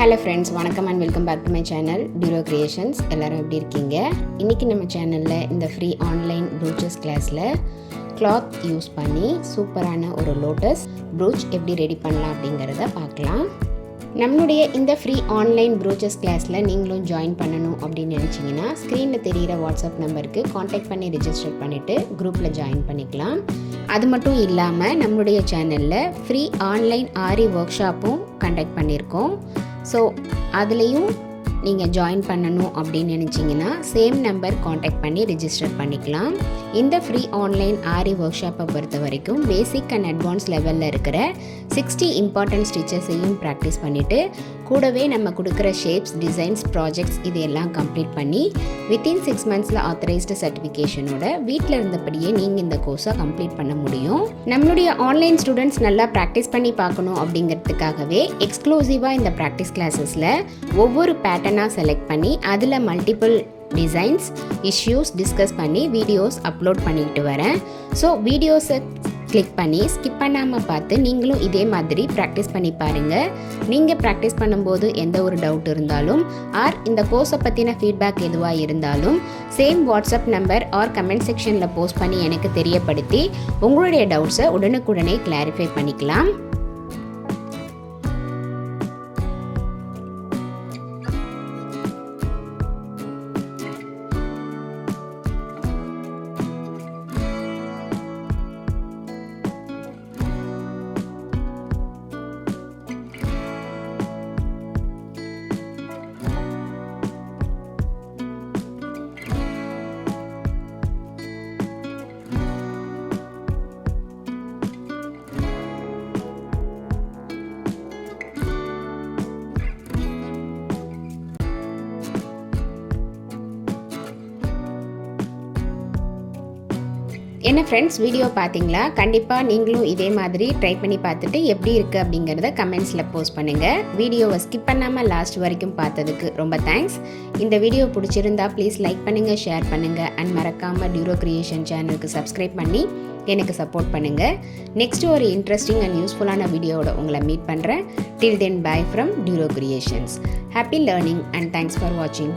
Hello friends, வணக்கம் and welcome back to my channel டியூரோ creations. எல்லோரும் எப்படி இருக்கீங்க? இன்றைக்கி நம்ம சேனலில் இந்த ஃப்ரீ ஆன்லைன் ப்ரூச்சஸ் கிளாஸில் கிளாத் யூஸ் பண்ணி சூப்பரான ஒரு லோட்டஸ் ப்ரூச் எப்படி ரெடி பண்ணலாம் அப்படிங்கிறத பார்க்கலாம். நம்மளுடைய இந்த ஃப்ரீ ஆன்லைன் ப்ரூச்சஸ் கிளாஸில் நீங்களும் ஜாயின் பண்ணணும் அப்படின்னு நினச்சிங்கன்னா ஸ்க்ரீனில் தெரிகிற வாட்ஸ்அப் நம்பருக்கு காண்டாக்ட் பண்ணி ரிஜிஸ்டர் பண்ணிவிட்டு குரூப்பில் ஜாயின் பண்ணிக்கலாம். அது மட்டும் இல்லாமல் நம்மளுடைய சேனலில் ஃப்ரீ ஆன்லைன் ஆரி ஒர்க் ஷாப்பும் கண்டக்ட் பண்ணியிருக்கோம். ஸோ அதுலேயும் நீங்கள் ஜாயின் பண்ணணும் அப்படின்னு நினச்சிங்கன்னா சேம் நம்பர் காண்டாக்ட் பண்ணி ரிஜிஸ்டர் பண்ணிக்கலாம். இந்த ஃப்ரீ ஆன்லைன் ஆரி ஒர்க் ஷாப்பை பொறுத்த வரைக்கும் பேசிக் அண்ட் அட்வான்ஸ் லெவலில் இருக்கிற 60 இம்பார்ட்டன்ட் ஸ்டிச்சஸையும் ப்ராக்டிஸ் பண்ணிவிட்டு கூடவே நம்ம கொடுக்குற ஷேப்ஸ், டிசைன்ஸ், ப்ராஜெக்ட்ஸ் இது எல்லாம் கம்ப்ளீட் பண்ணி வித்தின் 6 மந்த்ஸில் ஆத்தரைஸ்டு சர்டிஃபிகேஷனோட வீட்டில் இருந்தபடியே நீங்கள் இந்த கோர்ஸை கம்ப்ளீட் பண்ண முடியும். நம்மளுடைய ஆன்லைன் ஸ்டூடெண்ட்ஸ் நல்லா ப்ராக்டிஸ் பண்ணி பார்க்கணும் அப்படிங்கிறதுக்காகவே எக்ஸ்க்ளூசிவாக இந்த ப்ராக்டிஸ் கிளாஸஸில் ஒவ்வொரு பேட்டர்னாக செலக்ட் பண்ணி அதில் மல்டிபிள் டிசைன்ஸ், இஷ்யூஸ் டிஸ்கஸ் பண்ணி வீடியோஸ் அப்லோட் பண்ணிக்கிட்டு வரேன். ஸோ வீடியோஸை கிளிக் பண்ணி ஸ்கிப் பண்ணாமல் பார்த்து நீங்களும் இதே மாதிரி ப்ராக்டிஸ் பண்ணி பாருங்கள். நீங்கள் ப்ராக்டிஸ் பண்ணும்போது எந்த ஒரு டவுட் இருந்தாலும் ஆர் இந்த கோர்ஸை பற்றின ஃபீட்பேக் எதுவாக இருந்தாலும் same WhatsApp number or comment செக்ஷனில் போஸ்ட் பண்ணி எனக்கு தெரியப்படுத்தி உங்களுடைய டவுட்ஸை உடனுக்குடனே கிளாரிஃபை பண்ணிக்கலாம். என்ன ஃப்ரெண்ட்ஸ், வீடியோ பார்த்தீங்களா? கண்டிப்பாக நீங்களும் இதே மாதிரி ட்ரை பண்ணி பார்த்துட்டு எப்படி இருக்குது அப்படிங்கிறத கமெண்ட்ஸில் போஸ்ட் பண்ணுங்கள். வீடியோவை ஸ்கிப் பண்ணாமல் லாஸ்ட் வரைக்கும் பார்த்ததுக்கு ரொம்ப தேங்க்ஸ். இந்த வீடியோ பிடிச்சிருந்தா ப்ளீஸ் லைக் பண்ணுங்கள், ஷேர் பண்ணுங்கள் அண்ட் மறக்காமல் டியூரோ கிரியேஷன் சேனலுக்கு சப்ஸ்கிரைப் பண்ணி எனக்கு சப்போர்ட் பண்ணுங்கள். நெக்ஸ்ட்டு ஒரு இன்ட்ரெஸ்டிங் அண்ட் யூஸ்ஃபுல்லான வீடியோவோட உங்களை மீட் பண்ணுறேன். Till then bye from Duro Creations. Happy learning and thanks for வாட்சிங்.